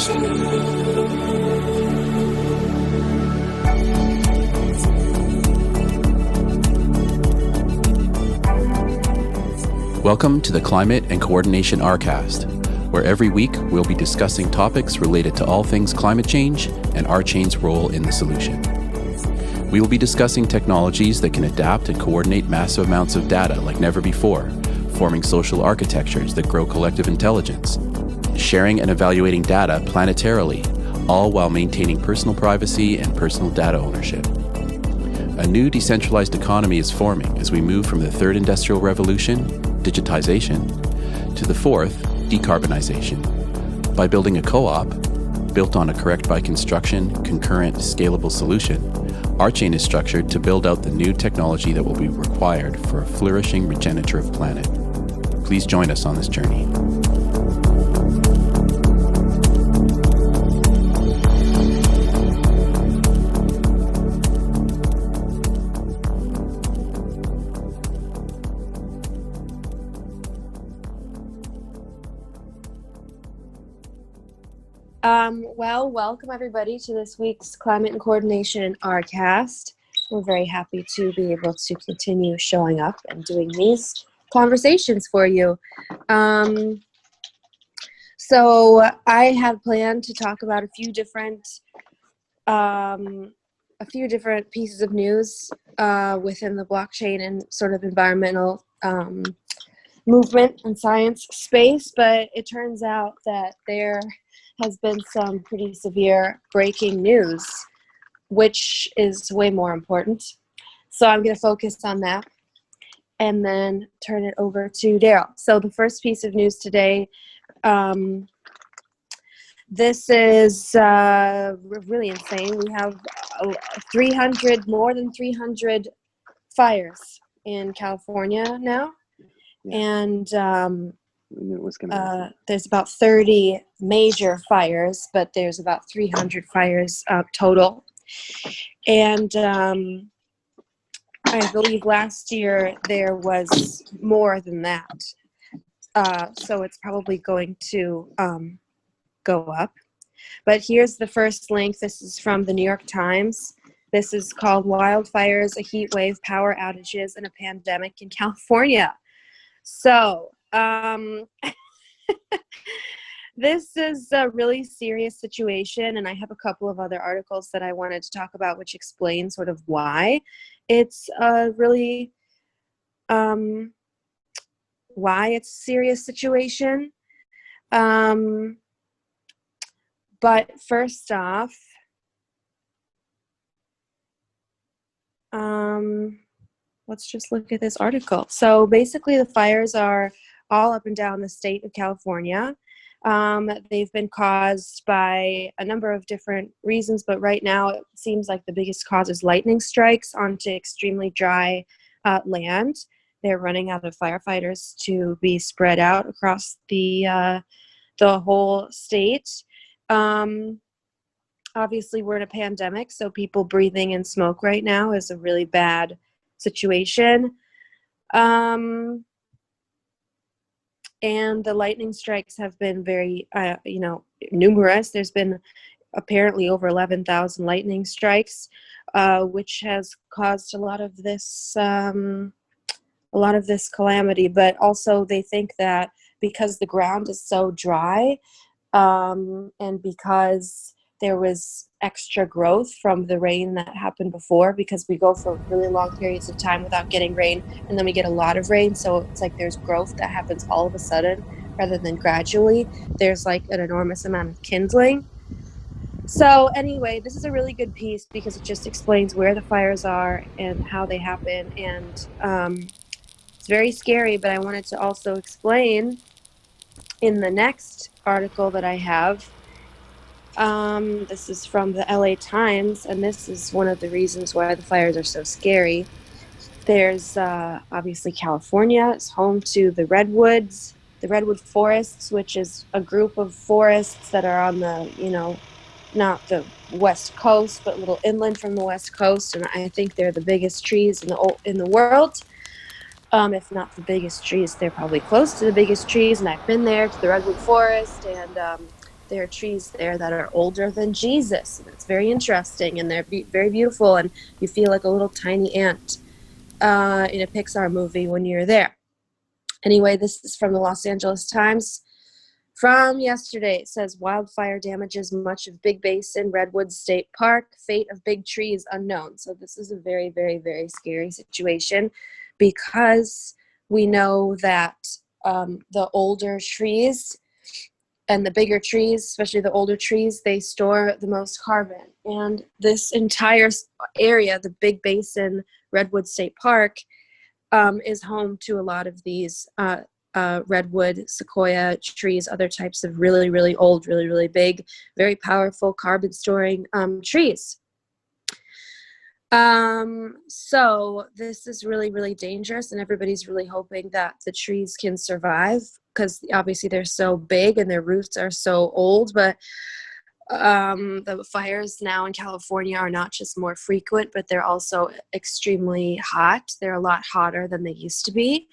Rcast. Welcome to the Climate and Coordination Rcast, where every week we'll be discussing topics related to all things climate change and RChain's role in the solution. We will be discussing technologies that can adapt and coordinate massive amounts of data like never before, forming social architectures that grow collective intelligence, sharing and evaluating data planetarily, all while maintaining personal privacy and personal data ownership. A new decentralized economy is forming as we move from the third industrial revolution, digitization, to the fourth, decarbonization. By building a co-op, built on a correct by construction, concurrent, scalable solution, RChain is structured to build out the new technology that will be required for a flourishing regenerative planet. Please join us on this journey. Welcome everybody to this week's Climate and Coordination Rcast. We're very happy to be able to continue showing up and doing these conversations for you. So I had planned to talk about a few different pieces of news within the blockchain and sort of environmental movement and science space, but it turns out that there has been some pretty severe breaking news, which is way more important. So I'm going to focus on that and then turn it over to Daryl. So the first piece of news today, this is really insane. We have more than 300 fires in California now. And there's about 30 major fires, but there's about 300 fires total. And I believe last year there was more than that. So it's probably going to go up. But here's the first link. This is from the New York Times. This is called Wildfires, a Heat Wave, Power Outages, and a Pandemic in California. So this is a really serious situation, and I have a couple of other articles that I wanted to talk about which explain sort of why it's a serious situation. But first off, let's just look at this article. So basically the fires are all up and down the state of California. They've been caused by a number of different reasons, but right now it seems like the biggest cause is lightning strikes onto extremely dry land. They're running out of firefighters to be spread out across the whole state. Obviously we're in a pandemic, so people breathing in smoke right now is a really bad situation. And the lightning strikes have been very, numerous. There's been apparently over 11,000 lightning strikes, which has caused a lot of this calamity. But also they think that because the ground is so dry, and because there was extra growth from the rain that happened before, because we go for really long periods of time without getting rain, and then we get a lot of rain, so it's like there's growth that happens all of a sudden rather than gradually. There's like an enormous amount of kindling. So anyway, this is a really good piece because it just explains where the fires are and how they happen, and it's very scary, but I wanted to also explain in the next article that I have. This is from the LA Times, and this is one of the reasons why the fires are so scary. There's obviously California is home to the redwood forests, which is a group of forests that are on the, not the west coast, but a little inland from the west coast, and I think they're the biggest trees in the world. If not the biggest trees, they're probably close to the biggest trees, and I've been there to the redwood forest, and there are trees there that are older than Jesus. It's very interesting, and they're very beautiful, and you feel like a little tiny ant in a Pixar movie when you're there. Anyway, this is from the Los Angeles Times. From yesterday, it says wildfire damages much of Big Basin Redwood State Park. Fate of big trees unknown. So this is a very, very, very scary situation, because we know that the older trees and the bigger trees, especially the older trees, they store the most carbon. And this entire area, the Big Basin Redwood State Park, is home to a lot of these redwood, sequoia trees, other types of really, really old, really, really big, very powerful carbon storing trees. So this is really, really dangerous, and everybody's really hoping that the trees can survive, because obviously they're so big and their roots are so old. But the fires now in California are not just more frequent, but they're also extremely hot. They're a lot hotter than they used to be.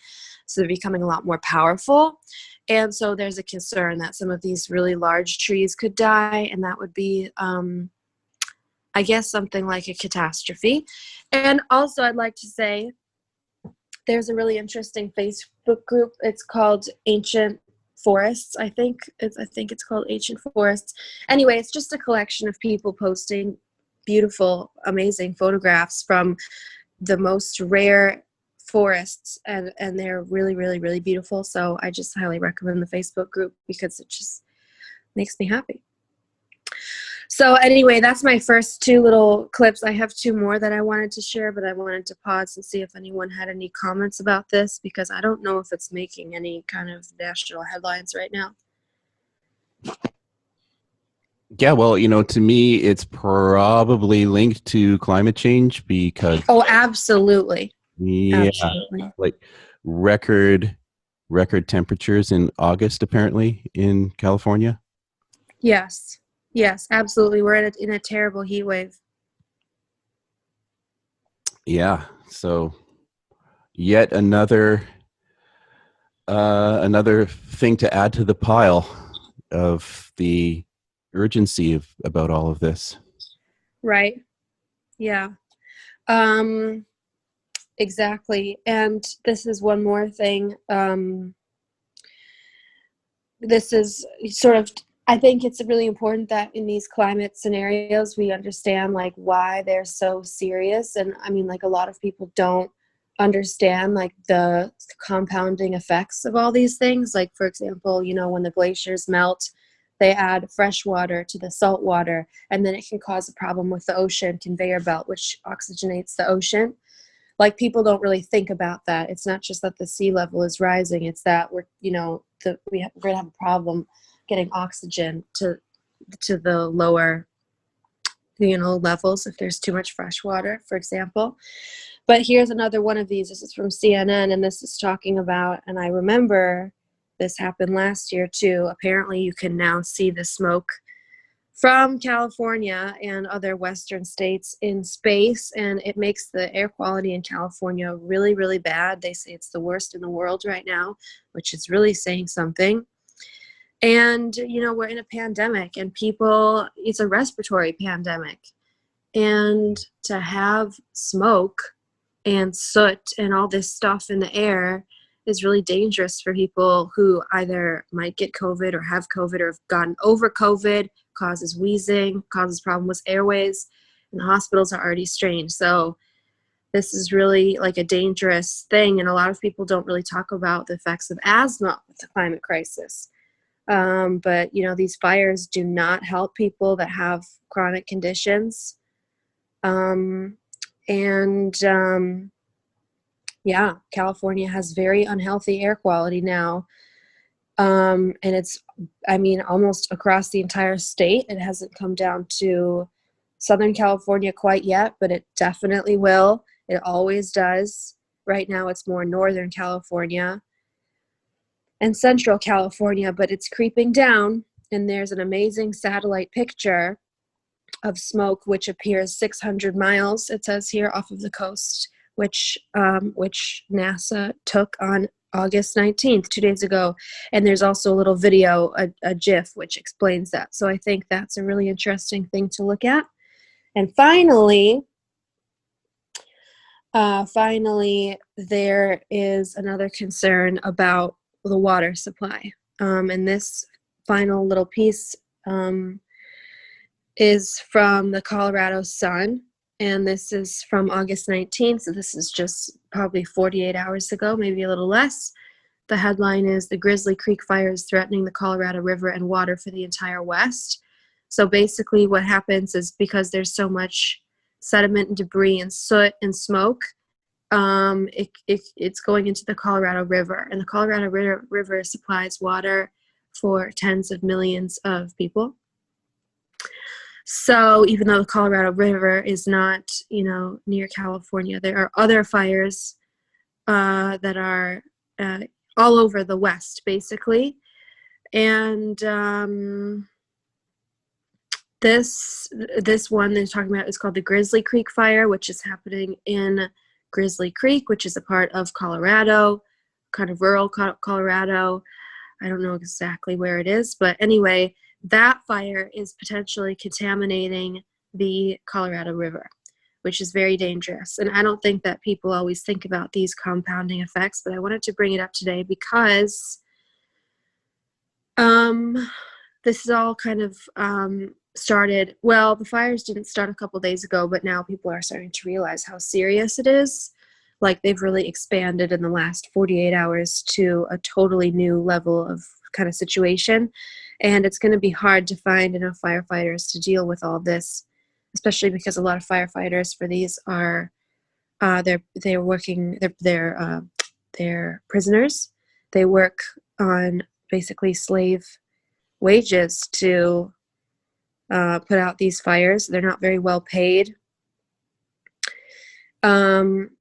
So they're becoming a lot more powerful. And so there's a concern that some of these really large trees could die, and that would be, I guess, something like a catastrophe. And also, I'd like to say there's a really interesting Facebook group. It's called Ancient Forests. I think it's called Ancient Forests. Anyway, it's just a collection of people posting beautiful, amazing photographs from the most rare forests, and they're really, really, really beautiful. So I just highly recommend the Facebook group, because it just makes me happy. So anyway, that's my first two little clips. I have two more that I wanted to share, but I wanted to pause and see if anyone had any comments about this, because I don't know if it's making any kind of national headlines right now. Yeah, well, to me, it's probably linked to climate change, because Absolutely. yeah, Absolutely. like record temperatures in August, apparently, in California. Yes, absolutely. We're in a terrible heat wave. Yeah, so yet another thing to add to the pile of the urgency about all of this. Right. Yeah. Exactly. And this is one more thing. This is sort of, I think it's really important that in these climate scenarios, we understand like why they're so serious. And I mean, like, a lot of people don't understand like the compounding effects of all these things. Like, for example, when the glaciers melt, they add fresh water to the salt water, and then it can cause a problem with the ocean conveyor belt, which oxygenates the ocean. Like, people don't really think about that. It's not just that the sea level is rising, it's that we're going to have a problem getting oxygen to the lower levels if there's too much fresh water, for example. But here's another one of these. This is from CNN, and this is talking about, and I remember this happened last year too, apparently you can now see the smoke from California and other western states in space, and it makes the air quality in California really, really bad. They say it's the worst in the world right now, which is really saying something. And we're in a pandemic, and it's a respiratory pandemic, and to have smoke and soot and all this stuff in the air is really dangerous for people who either might get COVID or have COVID or have gotten over COVID, causes wheezing, causes problem with airways, and the hospitals are already strained. So this is really like a dangerous thing, and a lot of people don't really talk about the effects of asthma with the climate crisis. But these fires do not help people that have chronic conditions. Yeah, California has very unhealthy air quality now. And it's, almost across the entire state. It hasn't come down to Southern California quite yet, but it definitely will. It always does. Right now it's more Northern California and Central California, but it's creeping down. And there's an amazing satellite picture of smoke, which appears 600 miles, it says here, off of the coast, which NASA took on August 19th, 2 days ago. And there's also a little video, a GIF, which explains that. So I think that's a really interesting thing to look at. And finally, there is another concern about the water supply. And this final little piece is from the Colorado Sun. And this is from August 19th, so this is just probably 48 hours ago, maybe a little less. The headline is, "The Grizzly Creek Fires Threatening the Colorado River and Water for the Entire West." So basically what happens is, because there's so much sediment and debris and soot and smoke, it's going into the Colorado River. And the Colorado River supplies water for tens of millions of people. So even though the Colorado River is not, near California, there are other fires that are all over the West, basically. And this one they're talking about is called the Grizzly Creek Fire, which is happening in Grizzly Creek, which is a part of Colorado, kind of rural Colorado. I don't know exactly where it is, but anyway, that fire is potentially contaminating the Colorado River, which is very dangerous. And I don't think that people always think about these compounding effects, but I wanted to bring it up today because this is all kind of started, well, the fires didn't start a couple days ago, but now people are starting to realize how serious it is. Like, they've really expanded in the last 48 hours to a totally new level of kind of situation. And it's going to be hard to find enough firefighters to deal with all this, especially because a lot of firefighters for these are they're prisoners. They work on basically slave wages to put out these fires. They're not very well paid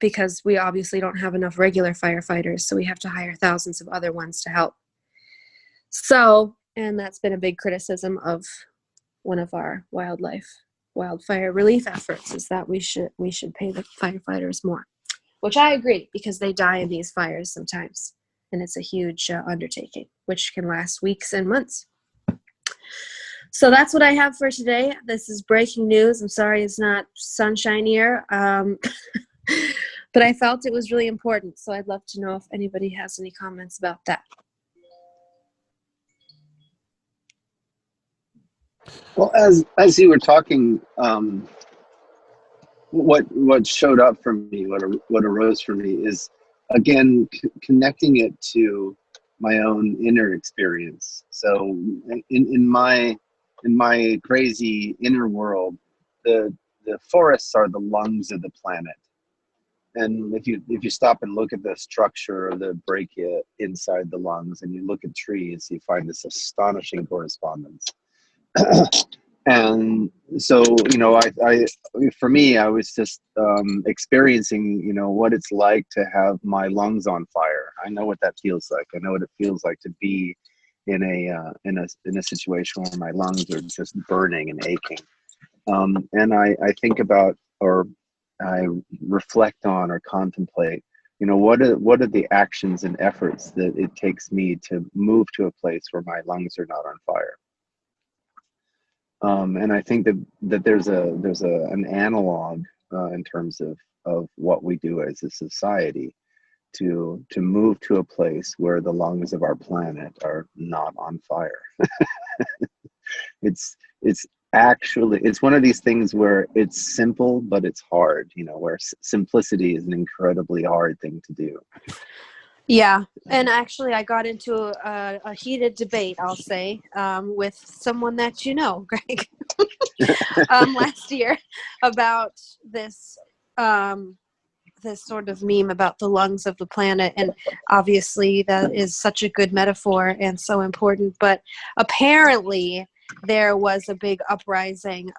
because we obviously don't have enough regular firefighters, so we have to hire thousands of other ones to help. So, and that's been a big criticism of one of our wildfire relief efforts, is that we should pay the firefighters more, which I agree, because they die in these fires sometimes, and it's a huge undertaking, which can last weeks and months. So that's what I have for today. This is breaking news. I'm sorry it's not sunshinier, but I felt it was really important, so I'd love to know if anybody has any comments about that. Well, as you were talking, what showed up for me, what arose for me, is again connecting it to my own inner experience. So in my crazy inner world, the forests are the lungs of the planet. And if you stop and look at the structure of the breccia inside the lungs, and you look at trees, you find this astonishing correspondence. And so, for me, I was just experiencing, what it's like to have my lungs on fire. I know what that feels like. I know what it feels like to be in a situation where my lungs are just burning and aching. And I think about, or I reflect on, or contemplate, what are the actions and efforts that it takes me to move to a place where my lungs are not on fire. And I think that there's an analog in terms of what we do as a society to move to a place where the lungs of our planet are not on fire. It's one of these things where it's simple, but it's hard, where simplicity is an incredibly hard thing to do. Yeah, and actually I got into a heated debate, I'll say, with someone that you know, Greg, last year, about this sort of meme about the lungs of the planet. And obviously that is such a good metaphor and so important, but apparently there was a big uprising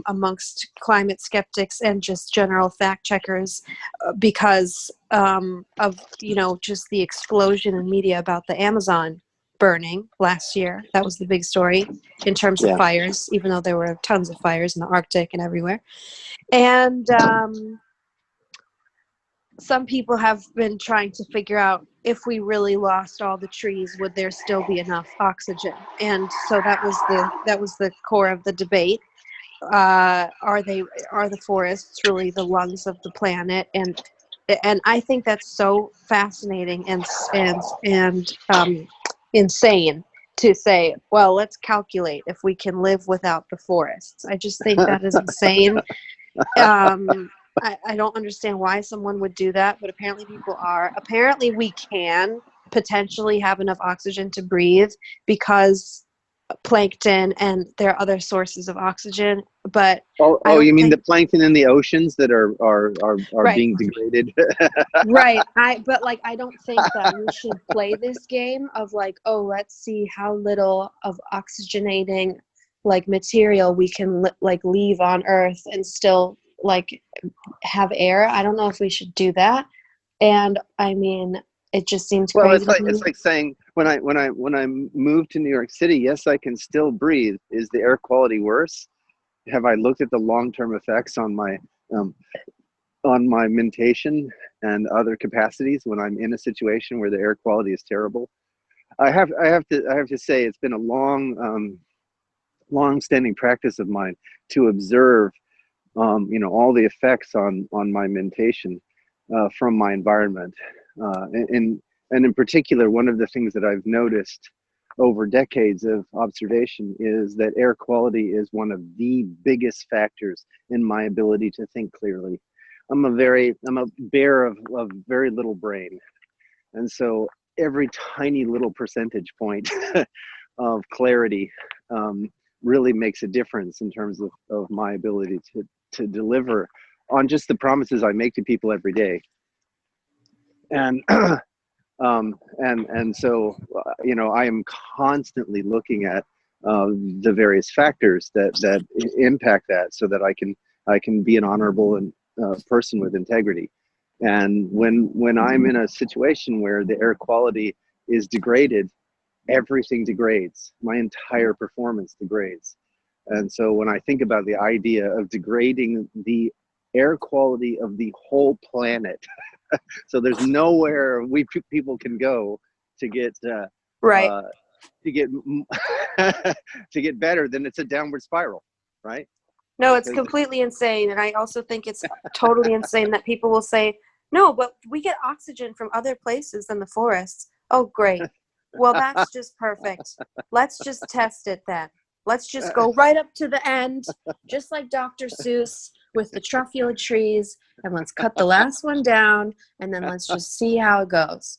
amongst climate skeptics and just general fact checkers because of just the explosion in media about the Amazon burning last year. That was the big story in terms of fires, even though there were tons of fires in the Arctic and everywhere. And some people have been trying to figure out, if we really lost all the trees, would there still be enough oxygen? And so that was the core of the debate. Are the forests really the lungs of the planet? And I think that's so fascinating and insane to say, well, let's calculate if we can live without the forests. I just think that is insane. I don't understand why someone would do that, but apparently people are. Apparently we can potentially have enough oxygen to breathe because plankton and there are other sources of oxygen, but you mean the plankton in the oceans that are right. being degraded? Right. But like, I don't think that we should play this game of like, oh, let's see how little of oxygenating like material we can like leave on Earth and still like have air. I don't know if we should do that. And I mean, it just seems crazy. Well, it's like saying when I moved to New York City, yes, I can still breathe. Is the air quality worse? Have I looked at the long-term effects on my mentation and other capacities when I'm in a situation where the air quality is terrible? I have to say it's been a long-standing practice of mine to observe all the effects on my mentation from my environment. And in particular, one of the things that I've noticed over decades of observation is that air quality is one of the biggest factors in my ability to think clearly. I'm a bear of very little brain. And so every tiny little percentage point of clarity really makes a difference in terms of my ability to deliver on just the promises I make to people every day. And so I am constantly looking at the various factors that impact that, so that I can be an honorable and person with integrity. And when I'm in a situation where the air quality is degraded, everything degrades. My entire performance degrades. And so when I think about the idea of degrading the air quality of the whole planet, so there's nowhere people can go to get right. To get better, then it's a downward spiral, right? No, it's completely insane. And I also think it's totally insane that people will say, no, but we get oxygen from other places than the forests. Oh, great. Well, that's just perfect. Let's just test it then. Let's just go right up to the end, just like Dr. Seuss with the truffula trees, and let's cut the last one down, and then let's just see how it goes.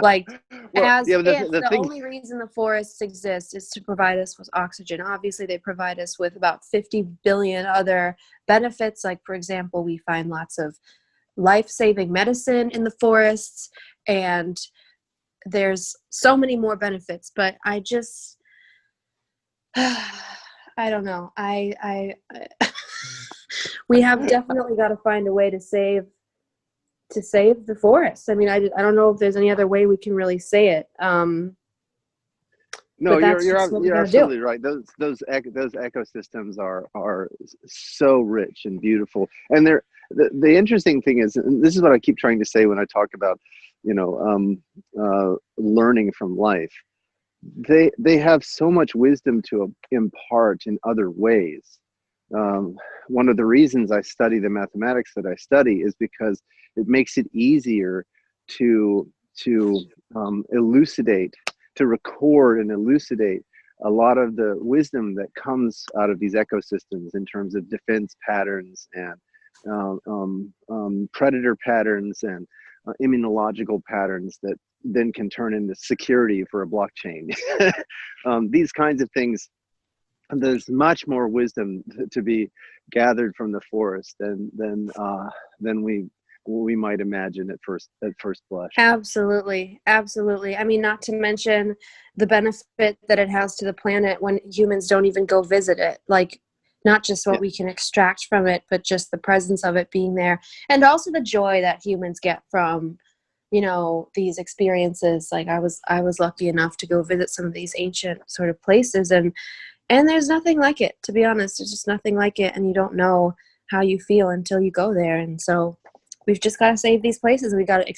Like, the only reason the forests exist is to provide us with oxygen. Obviously, they provide us with about 50 billion other benefits. Like, for example, we find lots of life-saving medicine in the forests, and there's so many more benefits. But I just, I don't know. We have definitely got to find a way to save the forests. I mean, I don't know if there's any other way we can really say it. No, you're absolutely right. Those ecosystems are so rich and beautiful. And the interesting thing is, and this is what I keep trying to say when I talk about learning from life. They have so much wisdom to impart in other ways. One of the reasons I study the mathematics that I study is because it makes it easier to elucidate, to record and elucidate a lot of the wisdom that comes out of these ecosystems in terms of defense patterns and predator patterns and immunological patterns that then can turn into security for a blockchain. These kinds of things. There's much more wisdom to be gathered from the forest than we might imagine at first blush. Absolutely. I mean, not to mention the benefit that it has to the planet when humans don't even go visit it. Like, not just what we can extract from it, but just the presence of it being there, and also the joy that humans get from these experiences. Like, I was lucky enough to go visit some of these ancient sort of places, and there's nothing like it, to be honest. There's just nothing like it, and you don't know how you feel until you go there. And so we've just got to save these places. We got to.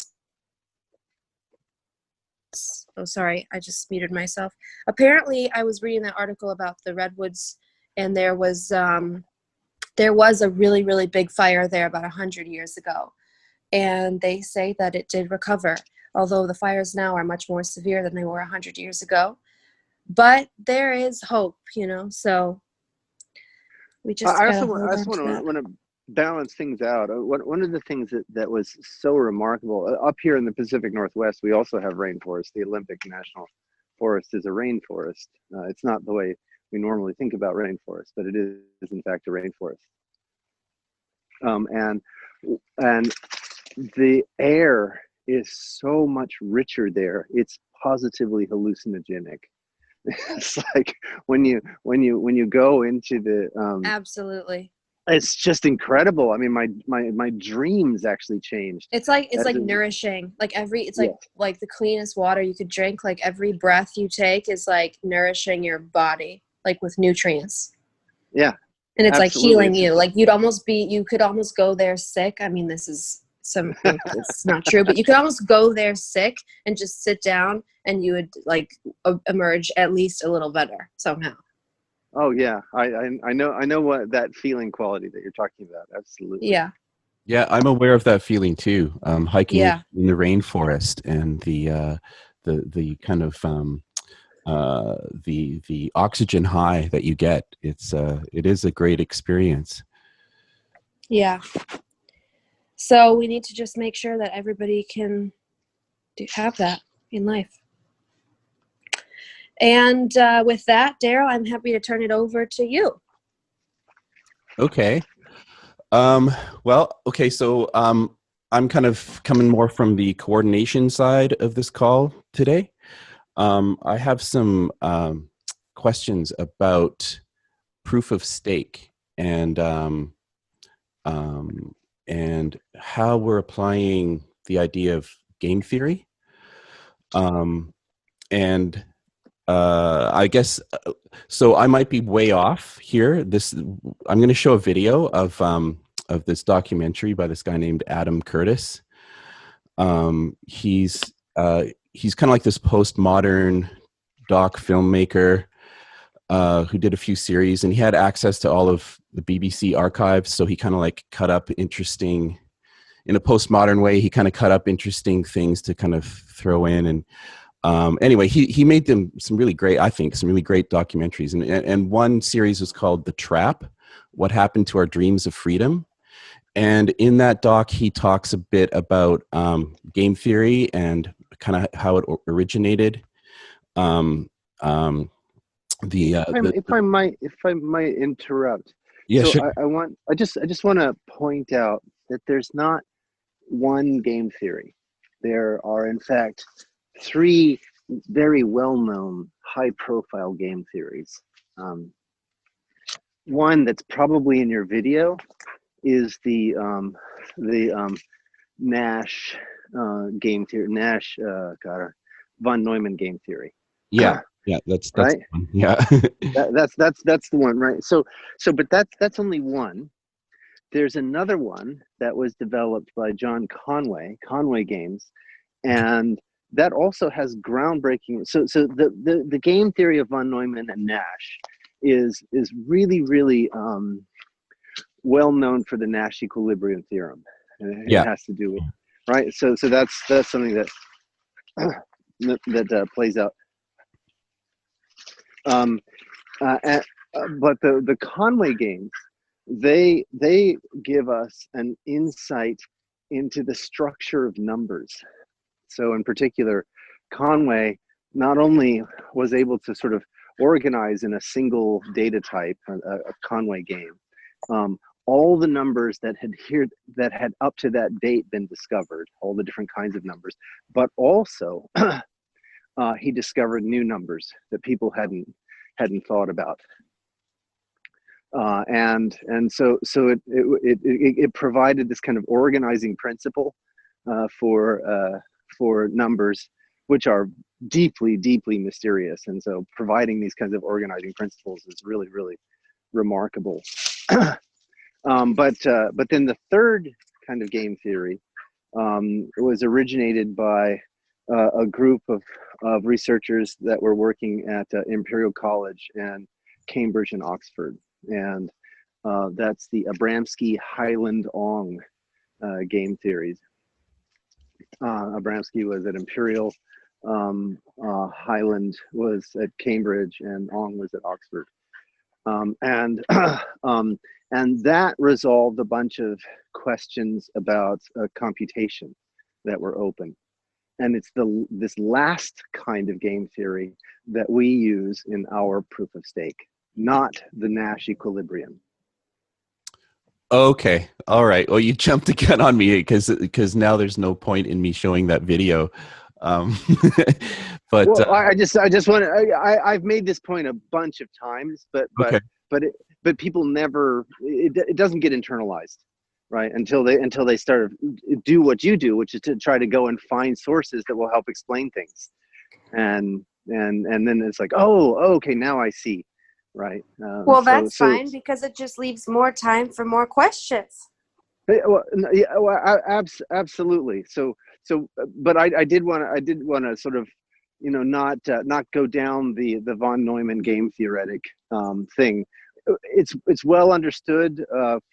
Oh, sorry, I just muted myself. Apparently, I was reading that article about the redwoods, and there was a really, really big fire there about 100 years ago, and they say that it did recover, although the fires now are much more severe than they were 100 years ago. But there is hope, so we just I gotta also hold on to that. want to balance things out. One of the things that was so remarkable up here in the Pacific Northwest, we also have rainforest. The Olympic National Forest is a rainforest. It's not the way we normally think about rainforest, but it is in fact a rainforest. And the air is so much richer there. It's positively hallucinogenic. It's like when you go into the Absolutely. it's just incredible. I mean, my dreams actually changed. It's like nourishing. Like like the cleanest water you could drink. Like every breath you take is like nourishing your body, like with nutrients. Yeah. And it's absolutely. like healing you. Like you could almost go there sick. I mean, this is it's not true, but you could almost go there sick and just sit down and you would like emerge at least a little better somehow. Oh yeah, I know what that feeling quality that you're talking about. Absolutely. Yeah. Yeah, I'm aware of that feeling too. Hiking Yeah. in the rainforest and the kind of the oxygen high that you get. It is a great experience. Yeah. So we need to just make sure that everybody can have that in life. And with that, Daryl, I'm happy to turn it over to you. Okay. Okay. So I'm kind of coming more from the coordination side of this call today. I have some questions about proof of stake and how we're applying the idea of game theory. I guess so. I might be way off here. I'm going to show a video of this documentary by this guy named Adam Curtis. He's kind of like this postmodern doc filmmaker who did a few series, and he had access to all of the BBC archives. So he kind of like cut up interesting, in a postmodern way, he kind of cut up interesting things to kind of throw in. And anyway, he made some really great documentaries. And one series was called The Trap: What Happened to Our Dreams of Freedom. And in that doc, he talks a bit about game theory and kind of how it originated. If I might interrupt. Yeah, so sure. I just want to point out that there's not one game theory. There are in fact 3 very well-known, high-profile game theories. One that's probably in your video is the Nash game theory. Nash, von Neumann game theory. Yeah, that's right. The one. Yeah, that's the one, right? So, but that's only one. There's another one that was developed by John Conway Games, and that also has groundbreaking. So the game theory of von Neumann and Nash is really well known for the Nash equilibrium theorem. It has to do with, right. So that's something that that plays out. But the Conway games, they give us an insight into the structure of numbers. So in particular, Conway not only was able to sort of organize in a single data type, a Conway game, all the numbers that had up to that date been discovered, all the different kinds of numbers, but also he discovered new numbers that people hadn't thought about. And so it provided this kind of organizing principle for numbers, which are deeply mysterious. And so providing these kinds of organizing principles is really remarkable. But then the third kind of game theory was originated by a group of researchers that were working at Imperial College and Cambridge and Oxford. And that's the Abramsky Hyland game theories. Abramsky was at Imperial, Hyland was at Cambridge, and Ong was at Oxford. And that resolved a bunch of questions about computation that were open. And it's this last kind of game theory that we use in our proof of stake, not the Nash equilibrium. Okay. All right. Well, you jumped again on me because now there's no point in me showing that video. But well, I just want to. I've made this point a bunch of times, okay. but people never. It doesn't get internalized, right? Until they start to do what you do, which is to try to go and find sources that will help explain things, and then it's like, oh, okay, now I see. Right. Well, that's fine because it just leaves more time for more questions. Well, yeah, well, absolutely. So, but I did want to sort of, not go down the von Neumann game theoretic thing. It's well understood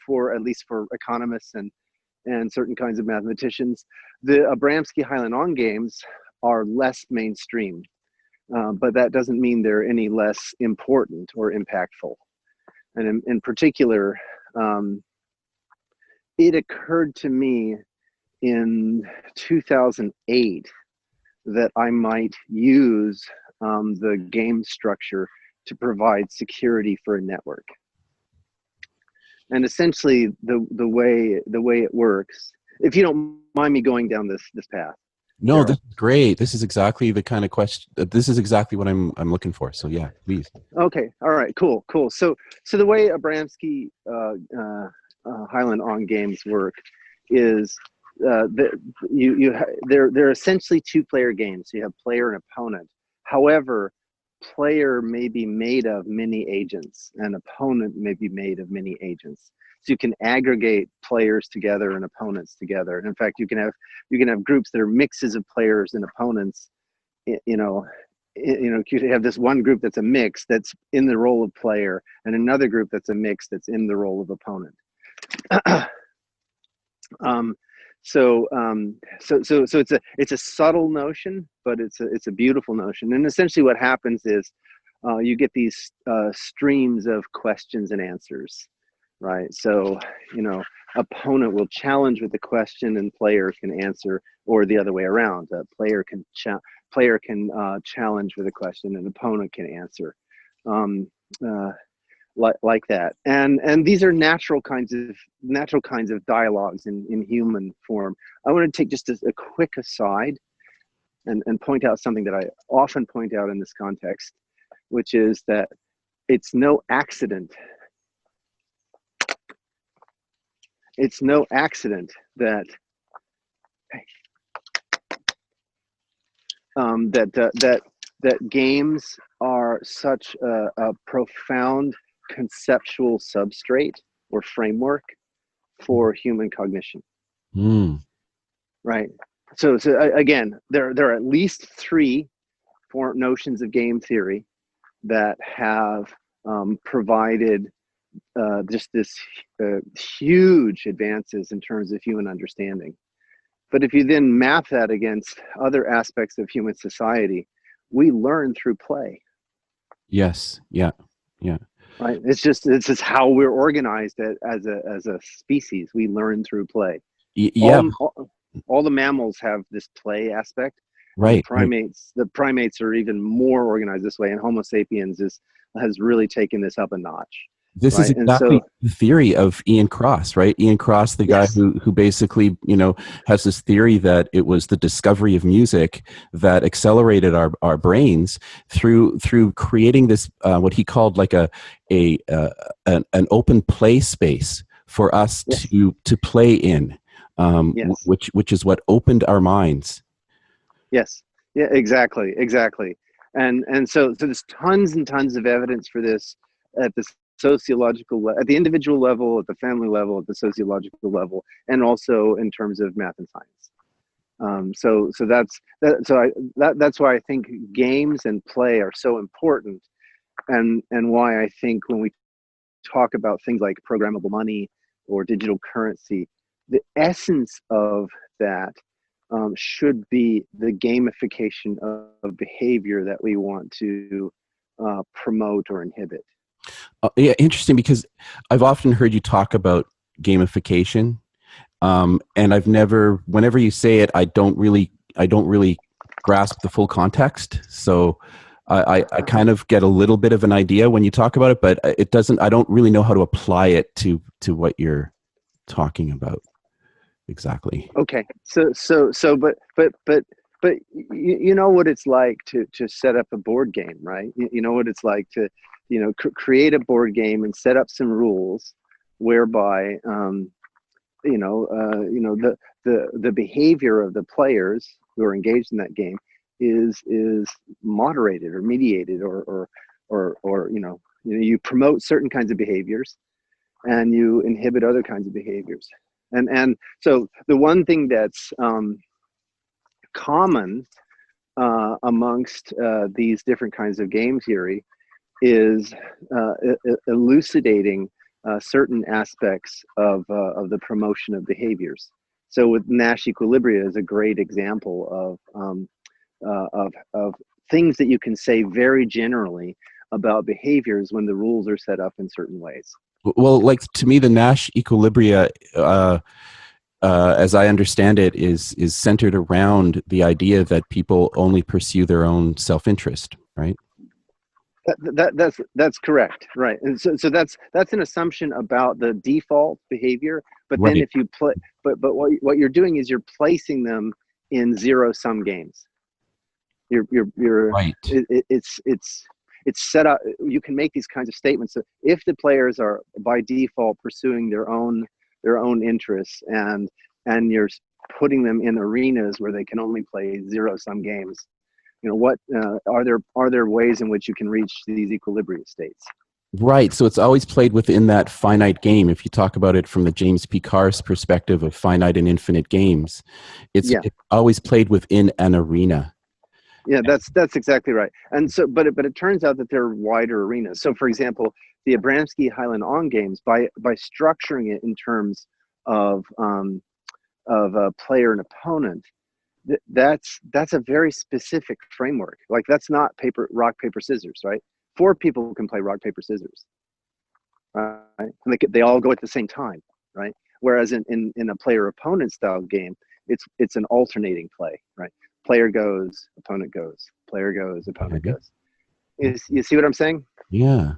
for at least for economists and certain kinds of mathematicians. The Abramsky Hyland games are less mainstream. But that doesn't mean they're any less important or impactful. And in particular, it occurred to me in 2008 that I might use the game structure to provide security for a network. And essentially, the way it works, if you don't mind me going down this path. No, this is great. This is exactly the kind of question. This is exactly what I'm looking for. So yeah, please. Okay. All right. Cool. So the way Abramsky Hyland games work is they're essentially two-player games. So you have player and opponent. However, player may be made of many agents, and opponent may be made of many agents. So you can aggregate players together and opponents together. And in fact, you can have groups that are mixes of players and opponents. You have this one group that's a mix that's in the role of player, and another group that's a mix that's in the role of opponent. So it's a subtle notion, but it's a beautiful notion. And essentially, what happens is you get these streams of questions and answers. Right. So, opponent will challenge with the question and player can answer, or the other way around. Player can challenge with a question and opponent can answer, like that. And these are natural kinds of dialogues in human form. I want to take just a quick aside and point out something that I often point out in this context, which is that it's no accident. It's no accident that that games are such a profound conceptual substrate or framework for human cognition. Right. So again, there are at least three notions of game theory that have provided just this huge advances in terms of human understanding. But if you then map that against other aspects of human society, we learn through play. Yes. Yeah. Right. It's just how we're organized as a species. We learn through play. Yeah. All the mammals have this play aspect. Right. The primates are even more organized this way, and Homo sapiens has really taken this up a notch. This is exactly the theory of Ian Cross, right? Ian Cross, the guy who basically, has this theory that it was the discovery of music that accelerated our brains through creating this what he called like an open play space for us to play in, which is what opened our minds. Yes. Yeah. Exactly. And so there's tons and tons of evidence for this at this at the individual level, at the family level, at the sociological level, and also in terms of math and science. That's why I think games and play are so important, and why I think when we talk about things like programmable money or digital currency, the essence of that should be the gamification of behavior that we want to promote or inhibit. Yeah, interesting, because I've often heard you talk about gamification, and whenever you say it, I don't really grasp the full context. So I kind of get a little bit of an idea when you talk about it, but I don't really know how to apply it to what you're talking about exactly. Okay, but you know what it's like to set up a board game, right? You know what it's like to create a board game and set up some rules whereby the behavior of the players who are engaged in that game is moderated or mediated, or you promote certain kinds of behaviors and you inhibit other kinds of behaviors. And so the one thing that's common amongst these different kinds of game theory is elucidating certain aspects of the promotion of behaviors. So with Nash equilibria is a great example of things that you can say very generally about behaviors when the rules are set up in certain ways. Well, like, to me, the Nash equilibria, as I understand it, is centered around the idea that people only pursue their own self-interest, right? That's correct, right? And so that's an assumption about the default behavior. But Right. then if you play, but what you're doing is you're placing them in zero-sum games. You're Right. It's set up. You can make these kinds of statements. So if the players are by default pursuing their own interests, and you're putting them in arenas where they can only play zero-sum games, what are there ways in which you can reach these equilibrium states? Right. So it's always played within that finite game. If you talk about it from the James P. Carr's perspective of finite and infinite games, it's always played within an arena. Yeah, that's exactly right. And so, but it turns out that there are wider arenas. So, for example, the Abramsky Hyland on games, by structuring it in terms of a player and opponent, that's a very specific framework. Like, that's not rock paper scissors, right? 4 people can play rock paper scissors, right? And they all go at the same time, right? Whereas in a player opponent style game, it's an alternating play, right? Player goes, opponent goes, player goes, opponent goes. You see what I'm saying? Yeah.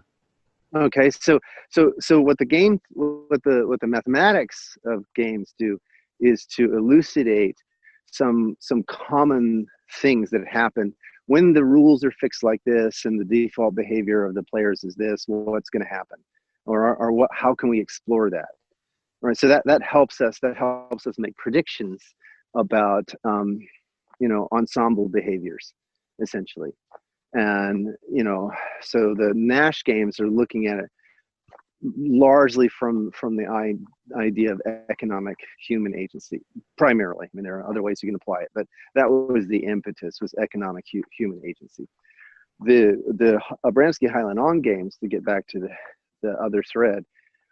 Okay, so what the mathematics of games do is to elucidate some common things that happen when the rules are fixed like this and the default behavior of the players is this. What's going to happen, or what? How can we explore that? All right, so that helps us make predictions about ensemble behaviors, essentially. And so the Nash games are looking at it largely from the idea of economic human agency, primarily. I mean, there are other ways you can apply it, but that was the impetus, was economic human agency. The Abramsky Hyland on games, to get back to the other thread,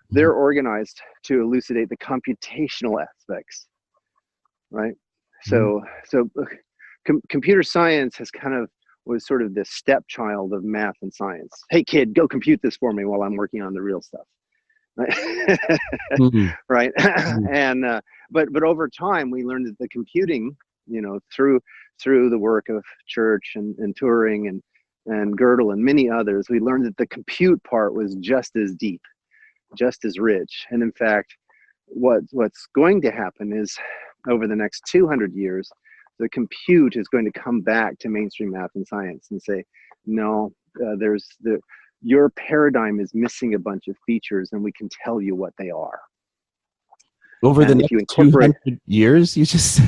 they're organized to elucidate the computational aspects, right? So computer science was sort of the stepchild of math and science. Hey kid, go compute this for me while I'm working on the real stuff, right? Right. And but over time we learned that the computing, through the work of Church and Turing and Gödel and many others, we learned that the compute part was just as deep, just as rich. And in fact, what's going to happen is, over the next 200 years, the compute is going to come back to mainstream math and science and say, no, your paradigm is missing a bunch of features, and we can tell you what they are. Over the next 200 years, you just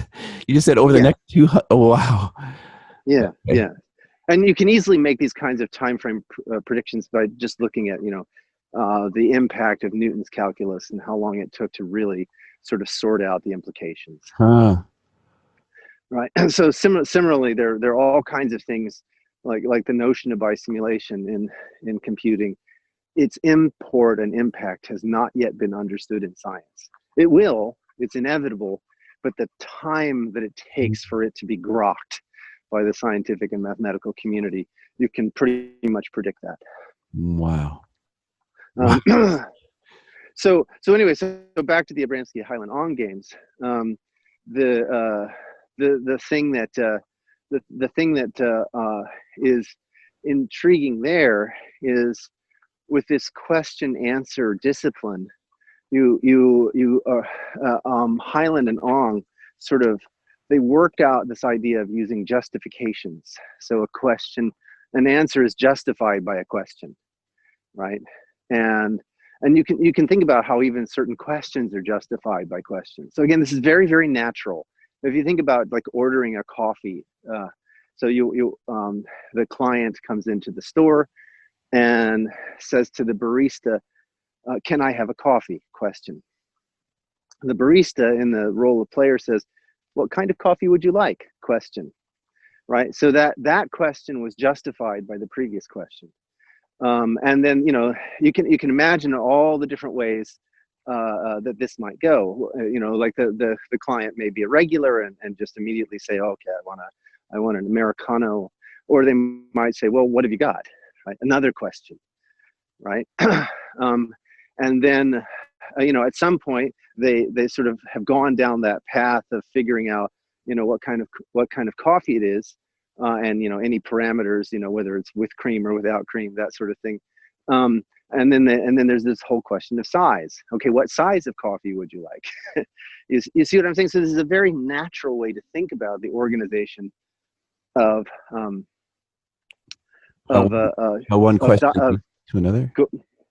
said over the next 200. Oh, wow. Yeah, okay. Yeah. And you can easily make these kinds of time frame predictions by just looking at, the impact of Newton's calculus and how long it took to really sort of sort out the implications. Huh. Right. And so similarly, there are all kinds of things like the notion of bisimulation in computing. Its import and impact has not yet been understood in science. It will, it's inevitable, but the time that it takes for it to be grokked by the scientific and mathematical community, you can pretty much predict that. Wow. So anyway, so back to the Abramsky Hyland on games. The thing that is intriguing there is with this question answer discipline, Hyland and Ong sort of, they worked out this idea of using justifications. So an answer is justified by a question, right? And you can think about how even certain questions are justified by questions. So again, this is very, very natural. If you think about like ordering a coffee, so the client comes into the store and says to the barista, "Can I have a coffee?" Question. The barista, in the role of player, says, "What kind of coffee would you like?" Question. Right. So that question was justified by the previous question. And then, you can imagine all the different ways that this might go. Like the client may be a regular and just immediately say, "Okay, I want an Americano," or they might say, "Well, what have you got?" Right? Another question, right? And then, at some point they sort of have gone down that path of figuring out, what kind of coffee it is. And any parameters, whether it's with cream or without cream, that sort of thing. And then there's this whole question of size. Okay, what size of coffee would you like? You see what I'm saying? So this is a very natural way to think about the organization of how one question leads to another.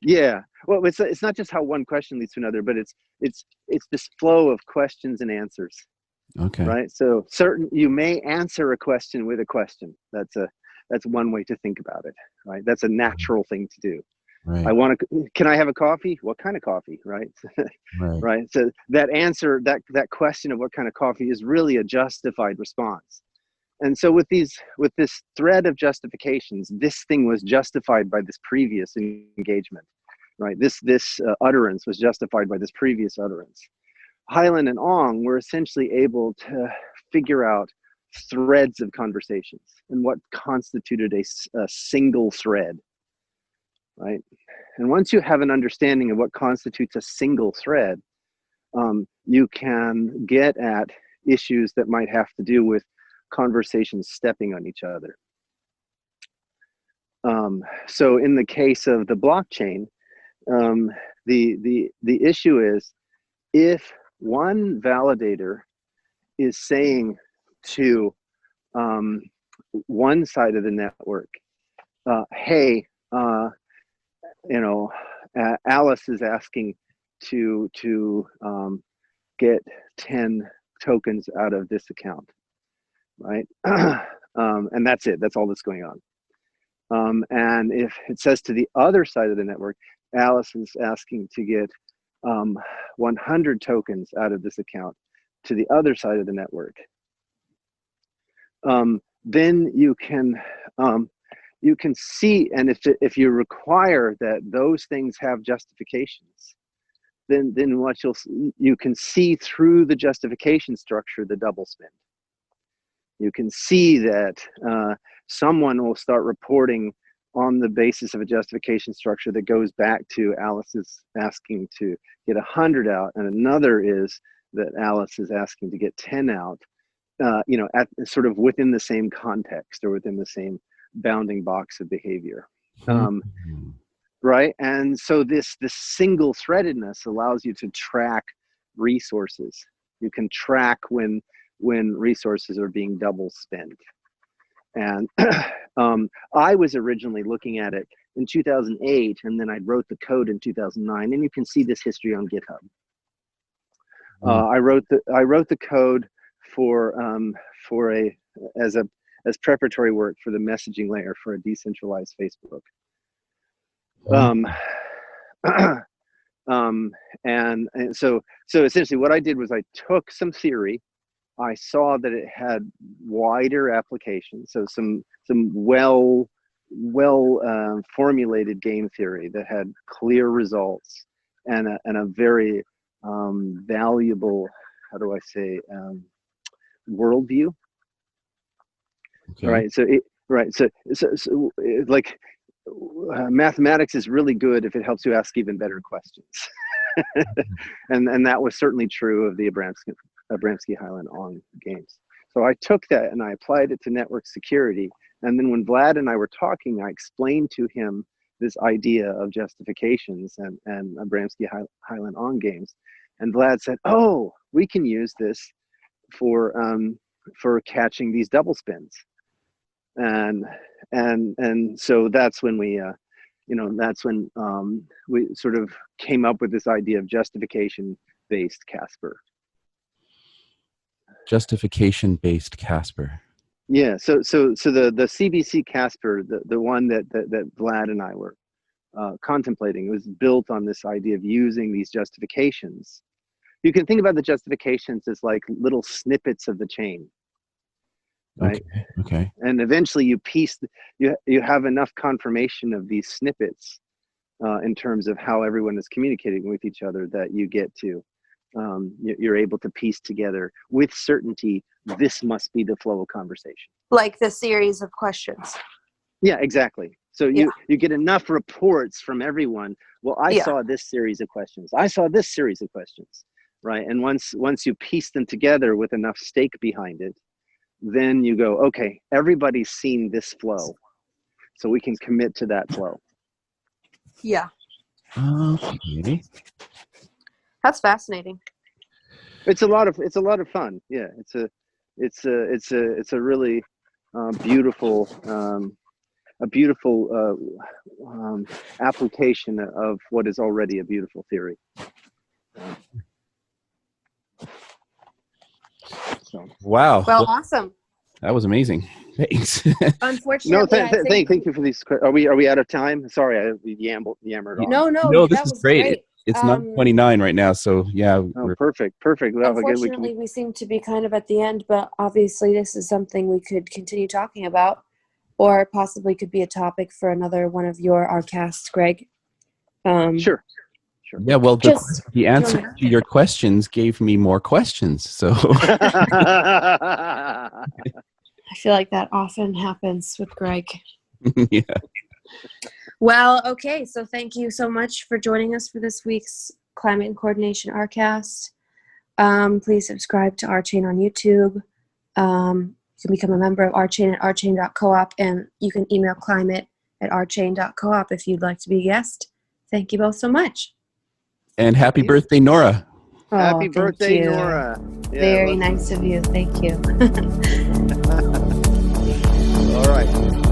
Yeah. Well, it's not just how one question leads to another, but it's this flow of questions and answers. Okay. Right. So you may answer a question with a question. That's one way to think about it. Right. That's a natural thing to do. Right. Can I have a coffee? What kind of coffee? Right. Right. Right. So that answer, that question of what kind of coffee is really a justified response. And so with this thread of justifications, this thing was justified by this previous engagement. Right. This utterance was justified by this previous utterance. Hyland and Ong were essentially able to figure out threads of conversations and what constituted a single thread, right? And once you have an understanding of what constitutes a single thread, you can get at issues that might have to do with conversations stepping on each other. So in the case of the blockchain, the issue is, if one validator is saying to one side of the network, "Hey, Alice is asking to get 10 tokens out of this account," right? And that's it. That's all that's going on. And if it says to the other side of the network, "Alice is asking to get 100 tokens out of this account," to the other side of the network, then you can see, and if you require that those things have justifications, then what you can see through the justification structure, the double spend. You can see that someone will start reporting on the basis of a justification structure that goes back to Alice is asking to get 100 out, and another is that Alice is asking to get 10 out, at sort of within the same context or within the same bounding box of behavior. Right? And so this single threadedness allows you to track resources. You can track when resources are being double spent. And I was originally looking at it in 2008, and then I wrote the code in 2009, and you can see this history on GitHub. I wrote the code as preparatory work for the messaging layer for a decentralized Facebook. And so essentially what I did was I took some theory. I saw that it had wider applications, so some well formulated game theory that had clear results and a very valuable, how do I say, worldview. Okay. Right. So like mathematics is really good if it helps you ask even better questions. and that was certainly true of the Abramsky Hyland on games. So I took that and I applied it to network security. And then when Vlad and I were talking, I explained to him this idea of justifications and Abramsky Hyland on games. And Vlad said, "Oh, we can use this for catching these double spins." And so that's when we we sort of came up with this idea of justification-based Casper. Justification-based Casper. Yeah. So the CBC Casper, the one that Vlad and I were contemplating, was built on this idea of using these justifications. You can think about the justifications as like little snippets of the chain. Right. Okay. And eventually you have enough confirmation of these snippets in terms of how everyone is communicating with each other that you get to you're able to piece together with certainty this must be the flow of conversation. Like the series of questions. Yeah, exactly. So you get enough reports from everyone. Well, I saw this series of questions. I saw this series of questions. Right. And once you piece them together with enough stake behind it, then you go, okay, everybody's seen this flow, so we can commit to that flow. Yeah. Okay. That's fascinating. It's a lot of fun. Yeah, it's a really beautiful application of what is already a beautiful theory. So. Wow. Well, awesome. That was amazing. Thanks. Unfortunately, thank you for these. Are we out of time? Sorry, we yammered on. No, this is great. It's 9:29 right now, so yeah. Oh, perfect. Unfortunately, we seem to be kind of at the end, but obviously this is something we could continue talking about, or possibly could be a topic for another one of your Rcasts, Greg. Sure. Yeah, well, the answer to your questions gave me more questions, so. I feel like that often happens with Greg. Yeah. Well, okay, so thank you so much for joining us for this week's Climate and Coordination Rcast. Please subscribe to RChain on YouTube. You can become a member of RChain at rchain.coop, and you can email climate@rchain.coop if you'd like to be a guest. Thank you both so much. And happy birthday, Nora. Happy birthday, Nora. Yeah, very nice of you. Thank you. All right.